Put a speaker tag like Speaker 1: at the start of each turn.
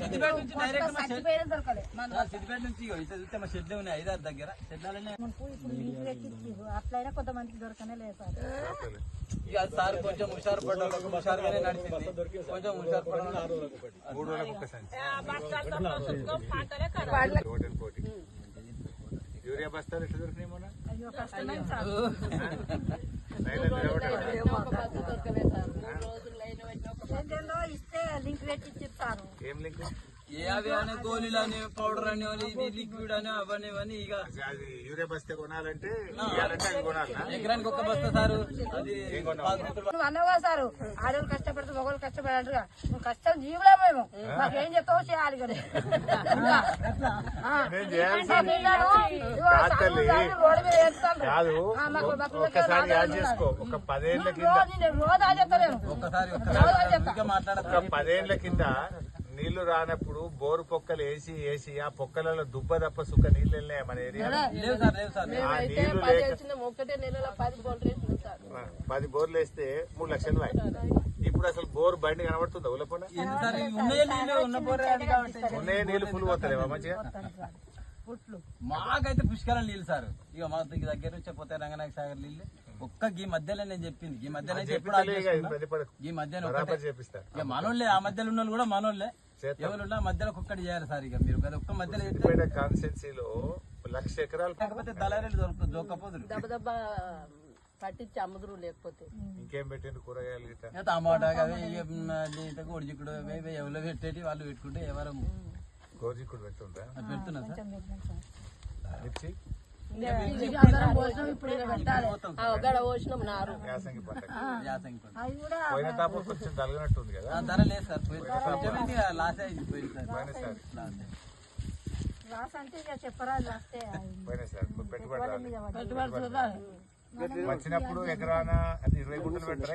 Speaker 1: సిద్దిపేట నుంచి డైరెక్ట్ సిద్దిపేట నుంచి చూస్తే మా షెడ్లు ఉన్నాయి 5-6 దగ్గర షెడ్లనే
Speaker 2: అట్లయినా కొంతమందికి దొరకనే లేదు సార్.
Speaker 1: ఇక సార్ కొంచెం హుషారు పడ్డారు, హుషారుగానే నడిచింది. కొంచెం హుషారు పడ్డారు.
Speaker 3: 3 రోజులకు ఒకసారి యూరియా బస్తాలు ఎట్లా దొరికినాయి మొన్న?
Speaker 2: అయ్యో కష్టమైన సార్. ఏంటో ఇస్తే లింక్ పెట్టి ఇచ్చిస్తారు.
Speaker 3: ఏం లింక్?
Speaker 1: ఏ అవి అని గోళీలు అని పౌడర్ అని లిక్విడ్ అని అవన్నీ ఇవన్నీ. ఇక
Speaker 3: అది యూరియా బస్తా కొనాలంటే అవి కొనాలా?
Speaker 1: ఎకరానికి ఒక బస్తా సారు. అది
Speaker 2: నువ్వు అన్నవా సారు, ఆడవాళ్ళు కష్టపడితే మగవాళ్ళు కష్టపడారు. నువ్వు కష్టం జీవులే మేము, మాకేం చెప్తావో చేయాలి కదా. రోడ్డు మీద వేస్తాను
Speaker 3: కాదు, ఒక్కసారి యాడ్ చేసుకో. ఒక 10 ఏళ్ల కింద
Speaker 2: రోజు అది చెప్తలేను.
Speaker 1: ఒక్కసారి మాట్లాడక
Speaker 3: 10 ఏళ్ల కింద నీళ్లు రానప్పుడు బోరు పొక్కలు వేసి ఆ పొక్కలలో దుబ్బ తప్ప సుక్క నీళ్ళు వెళ్ళినాయి మన ఏరియా.
Speaker 1: లేవు సార్, లేవు సార్.
Speaker 3: 10 బోర్లు వేస్తే 3 లక్షలు వాయి. ఇప్పుడు అసలు బోర్ బండి కనబడుతుందా ఉలపన? ఉన్నాయే నీళ్లు ఫుల్ పోతలేవా మంచిగా?
Speaker 1: మాకైతే పుష్కరం నీళ్ళు సార్. ఇక మా దగ్గర నుంచి పోతే రంగనాయక సాగర్ నీళ్ళు ఒక్క ఈ మధ్యలో నేను చెప్పింది. ఈ మధ్యలో ఈ మధ్యలో ఇక మనోళ్ళే, ఆ మధ్యలో ఉన్న కూడా మనోళ్ళే. ఎవరున్నా మధ్యలో ఒక్కటి చేయాలి సార్. ఇక మీరు ఒక్క మధ్యలో
Speaker 3: కాన్స్టిట్యున్సీలో 1,00,000 ఎకరాలు
Speaker 1: కాకపోతే దళారీలు దొరకపోదురు
Speaker 4: పట్టించి అమ్ముదురు. లేకపోతే
Speaker 3: ఇంకేం పెట్టిండు కూరగాయలు
Speaker 1: టమాటా గోడిచిక్కుడు ఎవరో పెట్టేటి వాళ్ళు పెట్టుకుంటే ఎవరు
Speaker 3: గోజిక్కుడు పెట్టుందా?
Speaker 1: పెడుతున్నా సార్.
Speaker 3: మిర్చి యాసంగి పంట పోయిన తాప కొంచెం తలగనట్టుంది కదా?
Speaker 1: ధర లేదు సార్. లాస్ అయింది
Speaker 3: పోయినసారి.
Speaker 2: లాస్ అంటే ఇక చెప్పరాదు. లాస్తే
Speaker 3: పోయినసారి పెట్టుబడి వచ్చినప్పుడు ఎకరాన 20 గుంటలు పెట్టరా?